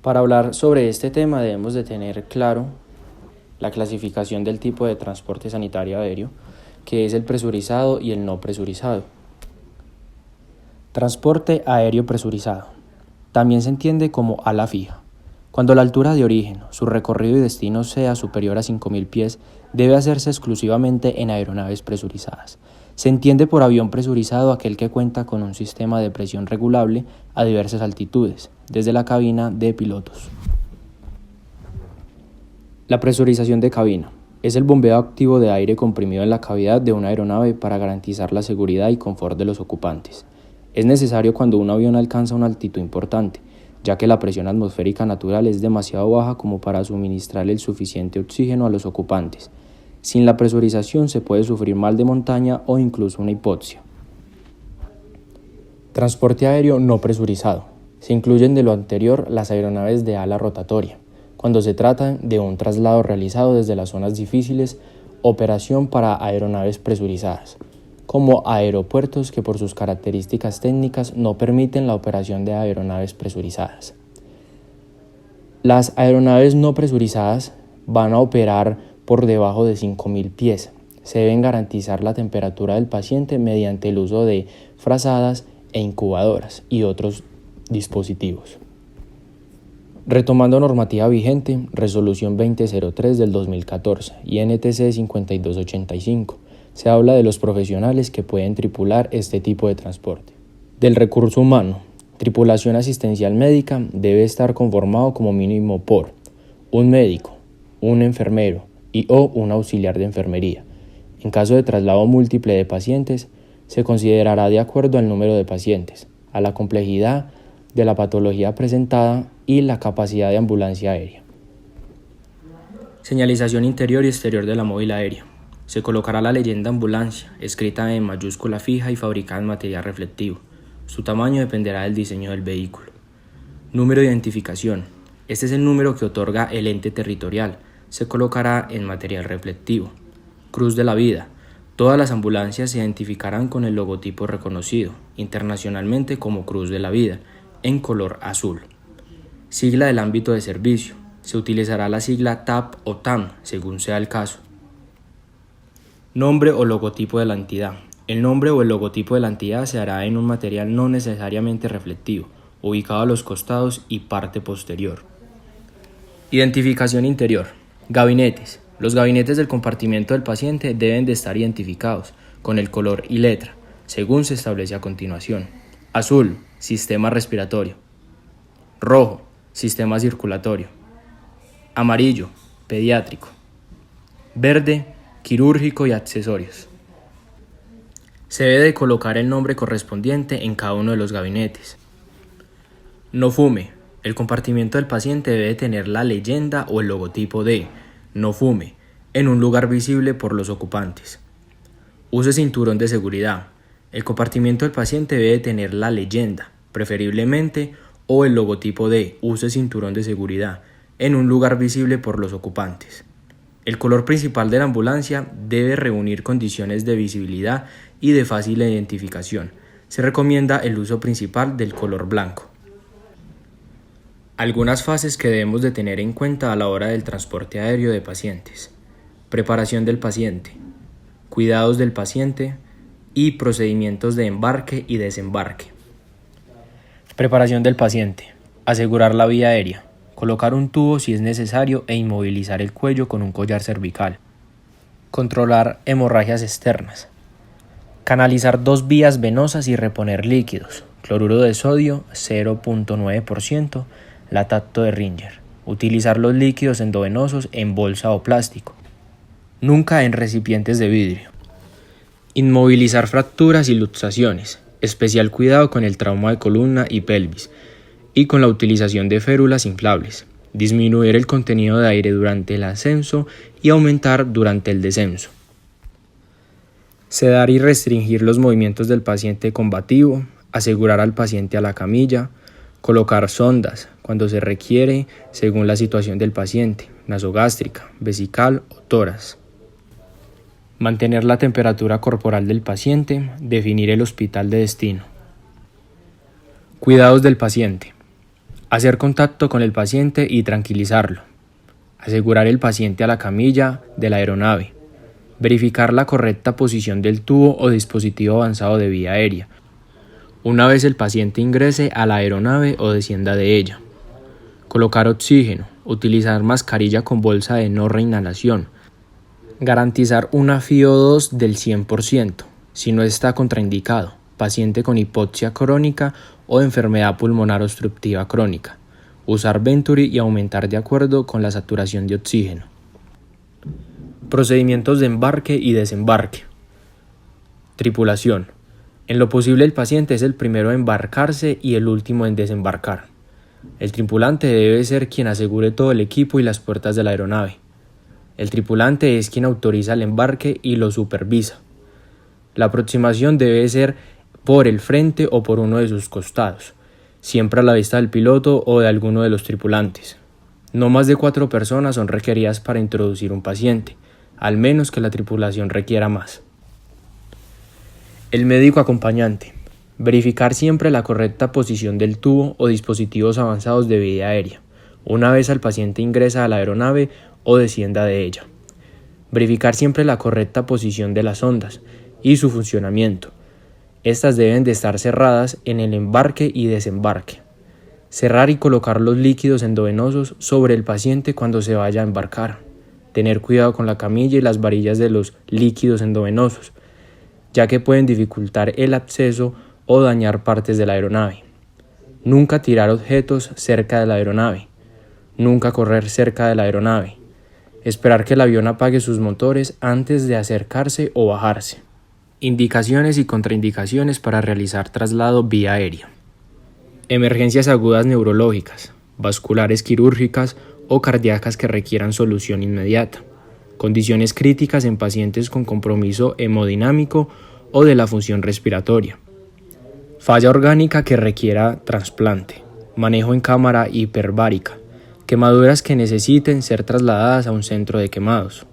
Para hablar sobre este tema debemos de tener claro la clasificación del tipo de transporte sanitario aéreo, que es el presurizado y el no presurizado. Transporte aéreo presurizado. También se entiende como ala fija. Cuando la altura de origen, su recorrido y destino sea superior a 5.000 pies, debe hacerse exclusivamente en aeronaves presurizadas. Se entiende por avión presurizado aquel que cuenta con un sistema de presión regulable a diversas altitudes, desde la cabina de pilotos. La presurización de cabina es el bombeo activo de aire comprimido en la cavidad de una aeronave para garantizar la seguridad y confort de los ocupantes. Es necesario cuando un avión alcanza una altitud importante, ya que la presión atmosférica natural es demasiado baja como para suministrar el suficiente oxígeno a los ocupantes. Sin la presurización se puede sufrir mal de montaña o incluso una hipoxia. Transporte aéreo no presurizado. Se incluyen de lo anterior las aeronaves de ala rotatoria, cuando se trata de un traslado realizado desde las zonas difíciles, operación para aeronaves presurizadas, como aeropuertos que por sus características técnicas no permiten la operación de aeronaves presurizadas. Las aeronaves no presurizadas van a operar por debajo de 5.000 pies. Se deben garantizar la temperatura del paciente mediante el uso de frazadas e incubadoras y otros dispositivos. Retomando normativa vigente, Resolución 2003 del 2014 y NTC 5285, se habla de los profesionales que pueden tripular este tipo de transporte. Del recurso humano, tripulación asistencial médica debe estar conformado como mínimo por un médico, un enfermero o un auxiliar de enfermería. En caso de traslado múltiple de pacientes, se considerará de acuerdo al número de pacientes, a la complejidad de la patología presentada y la capacidad de ambulancia aérea. Señalización interior y exterior de la móvil aérea. Se colocará la leyenda ambulancia, escrita en mayúscula fija y fabricada en material reflectivo. Su tamaño dependerá del diseño del vehículo. Número de identificación. Este es el número que otorga el ente territorial. Se colocará en material reflectivo. Cruz de la Vida. Todas las ambulancias se identificarán con el logotipo reconocido, internacionalmente como Cruz de la Vida, en color azul. Sigla del ámbito de servicio. Se utilizará la sigla TAP o TAM, según sea el caso. Nombre o logotipo de la entidad. El nombre o el logotipo de la entidad se hará en un material no necesariamente reflectivo, ubicado a los costados y parte posterior. Identificación interior. Gabinetes. Los gabinetes del compartimiento del paciente deben de estar identificados con el color y letra, según se establece a continuación. Azul, sistema respiratorio. Rojo, sistema circulatorio. Amarillo, pediátrico. Verde, quirúrgico y accesorios. Se debe de colocar el nombre correspondiente en cada uno de los gabinetes. No fume. El compartimiento del paciente debe tener la leyenda o el logotipo de "No fume" en un lugar visible por los ocupantes. Use cinturón de seguridad. El compartimiento del paciente debe tener la leyenda, preferiblemente, o el logotipo de "Use cinturón de seguridad" en un lugar visible por los ocupantes. El color principal de la ambulancia debe reunir condiciones de visibilidad y de fácil identificación. Se recomienda el uso principal del color blanco. Algunas fases que debemos de tener en cuenta a la hora del transporte aéreo de pacientes. Preparación del paciente, cuidados del paciente y procedimientos de embarque y desembarque. Preparación del paciente. Asegurar la vía aérea. Colocar un tubo si es necesario e inmovilizar el cuello con un collar cervical. Controlar hemorragias externas. Canalizar 2 vías venosas y reponer líquidos. Cloruro de sodio 0.9%, lactato de Ringer. Utilizar los líquidos endovenosos en bolsa o plástico, nunca en recipientes de vidrio. Inmovilizar fracturas y luxaciones. Especial cuidado con el trauma de columna y pelvis y con la utilización de férulas inflables. Disminuir el contenido de aire durante el ascenso y aumentar durante el descenso. Sedar y restringir los movimientos del paciente combativo. Asegurar al paciente a la camilla. Colocar sondas cuando se requiere según la situación del paciente, nasogástrica, vesical o tórax. Mantener la temperatura corporal del paciente, definir el hospital de destino. Cuidados del paciente. Hacer contacto con el paciente y tranquilizarlo. Asegurar el paciente a la camilla de la aeronave. Verificar la correcta posición del tubo o dispositivo avanzado de vía aérea, una vez el paciente ingrese a la aeronave o descienda de ella. Colocar oxígeno. Utilizar mascarilla con bolsa de no reinhalación. Garantizar una FiO2 del 100%, si no está contraindicado, paciente con hipoxia crónica o enfermedad pulmonar obstructiva crónica. Usar Venturi y aumentar de acuerdo con la saturación de oxígeno. Procedimientos de embarque y desembarque. Tripulación. En lo posible el paciente es el primero en embarcarse y el último en desembarcar. El tripulante debe ser quien asegure todo el equipo y las puertas de la aeronave. El tripulante es quien autoriza el embarque y lo supervisa. La aproximación debe ser por el frente o por uno de sus costados, siempre a la vista del piloto o de alguno de los tripulantes. No más de 4 personas son requeridas para introducir un paciente, al menos que la tripulación requiera más. El médico acompañante. Verificar siempre la correcta posición del tubo o dispositivos avanzados de vía aérea, una vez el paciente ingresa a la aeronave o descienda de ella. Verificar siempre la correcta posición de las sondas y su funcionamiento. Estas deben de estar cerradas en el embarque y desembarque. Cerrar y colocar los líquidos endovenosos sobre el paciente cuando se vaya a embarcar. Tener cuidado con la camilla y las varillas de los líquidos endovenosos, ya que pueden dificultar el acceso o dañar partes de la aeronave. Nunca tirar objetos cerca de la aeronave. Nunca correr cerca de la aeronave. Esperar que el avión apague sus motores antes de acercarse o bajarse. Indicaciones y contraindicaciones para realizar traslado vía aérea. Emergencias agudas neurológicas, vasculares quirúrgicas o cardíacas que requieran solución inmediata. Condiciones críticas en pacientes con compromiso hemodinámico o de la función respiratoria. Falla orgánica que requiera trasplante. Manejo en cámara hiperbárica. Quemaduras que necesiten ser trasladadas a un centro de quemados.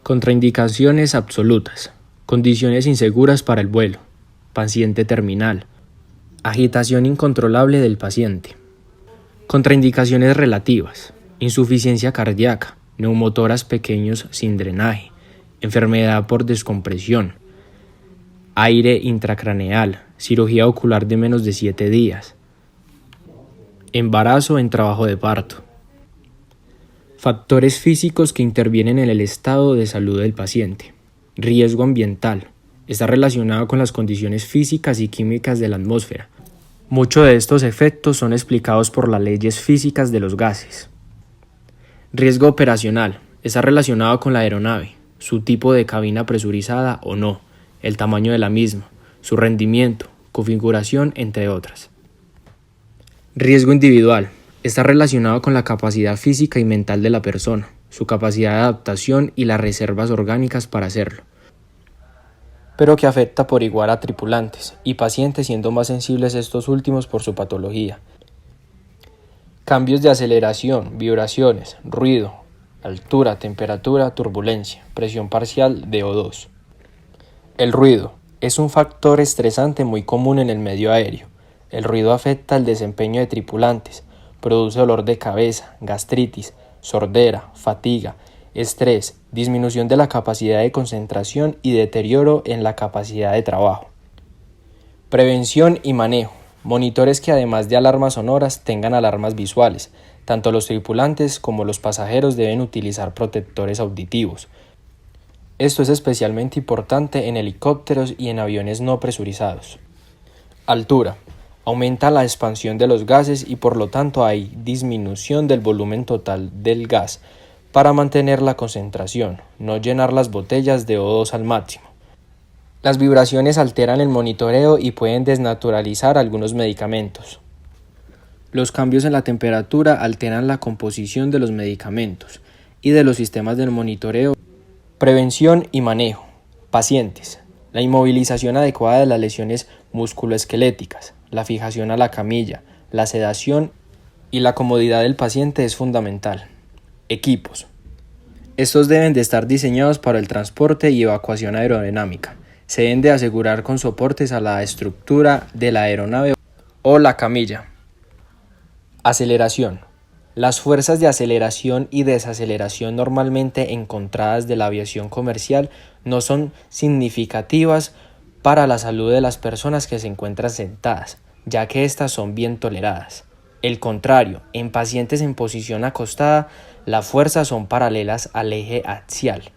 Contraindicaciones absolutas. Condiciones inseguras para el vuelo. Paciente terminal. Agitación incontrolable del paciente. Contraindicaciones relativas. Insuficiencia cardíaca. Neumotoras pequeños sin drenaje. Enfermedad por descompresión. Aire intracraneal. Cirugía ocular de menos de 7 días. Embarazo en trabajo de parto. Factores físicos que intervienen en el estado de salud del paciente. Riesgo ambiental. Está relacionado con las condiciones físicas y químicas de la atmósfera. Muchos de estos efectos son explicados por las leyes físicas de los gases. Riesgo operacional. Está relacionado con la aeronave, su tipo de cabina presurizada o no, el tamaño de la misma, su rendimiento, configuración, entre otras. Riesgo individual. Está relacionado con la capacidad física y mental de la persona, su capacidad de adaptación y las reservas orgánicas para hacerlo, pero que afecta por igual a tripulantes y pacientes, siendo más sensibles estos últimos por su patología. Cambios de aceleración, vibraciones, ruido, altura, temperatura, turbulencia, presión parcial de O2. El ruido es un factor estresante muy común en el medio aéreo. El ruido afecta el desempeño de tripulantes, produce dolor de cabeza, gastritis, sordera, fatiga, estrés, disminución de la capacidad de concentración y deterioro en la capacidad de trabajo. Prevención y manejo. Monitores que además de alarmas sonoras tengan alarmas visuales. Tanto los tripulantes como los pasajeros deben utilizar protectores auditivos. Esto es especialmente importante en helicópteros y en aviones no presurizados. Altura. Aumenta la expansión de los gases y por lo tanto hay disminución del volumen total del gas para mantener la concentración, no llenar las botellas de O2 al máximo. Las vibraciones alteran el monitoreo y pueden desnaturalizar algunos medicamentos. Los cambios en la temperatura alteran la composición de los medicamentos y de los sistemas del monitoreo. Prevención y manejo. Pacientes. La inmovilización adecuada de las lesiones musculoesqueléticas, la fijación a la camilla, la sedación y la comodidad del paciente es fundamental. Equipos. Estos deben de estar diseñados para el transporte y evacuación aerodinámica. Se deben de asegurar con soportes a la estructura de la aeronave o la camilla. Aceleración. Las fuerzas de aceleración y desaceleración normalmente encontradas de la aviación comercial no son significativas para la salud de las personas que se encuentran sentadas, ya que éstas son bien toleradas. El contrario, en pacientes en posición acostada, las fuerzas son paralelas al eje axial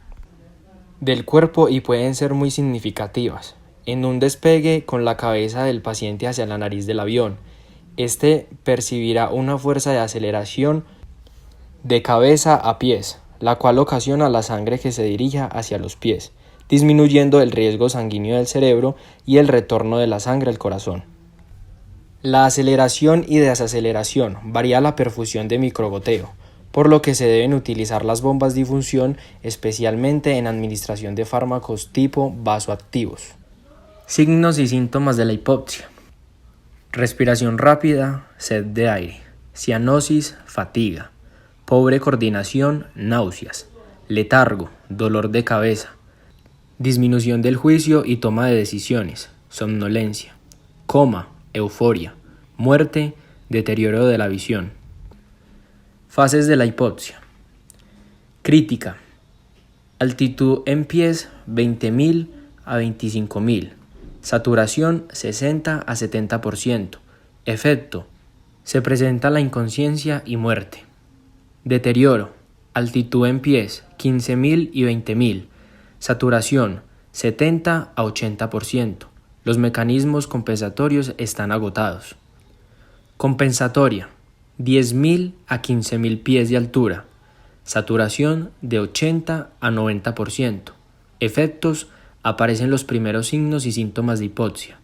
del cuerpo y pueden ser muy significativas. En un despegue con la cabeza del paciente hacia la nariz del avión, este percibirá una fuerza de aceleración de cabeza a pies, la cual ocasiona la sangre que se dirija hacia los pies, disminuyendo el riesgo sanguíneo del cerebro y el retorno de la sangre al corazón. La aceleración y desaceleración varía la perfusión de microgoteo, por lo que se deben utilizar las bombas de difusión, especialmente en administración de fármacos tipo vasoactivos. Signos y síntomas de la hipoxia. Respiración rápida, sed de aire, cianosis, fatiga, pobre coordinación, náuseas, letargo, dolor de cabeza, disminución del juicio y toma de decisiones, somnolencia, coma, euforia, muerte, deterioro de la visión. Fases de la hipoxia. Crítica. Altitud en pies 20.000 a 25.000. Saturación 60 a 70%. Efecto. Se presenta la inconsciencia y muerte. Deterioro. Altitud en pies 15.000 y 20.000. Saturación 70 a 80%. Los mecanismos compensatorios están agotados. Compensatoria. 10.000 a 15.000 pies de altura. Saturación de 80 a 90%. Efectos. Aparecen los primeros signos y síntomas de hipoxia.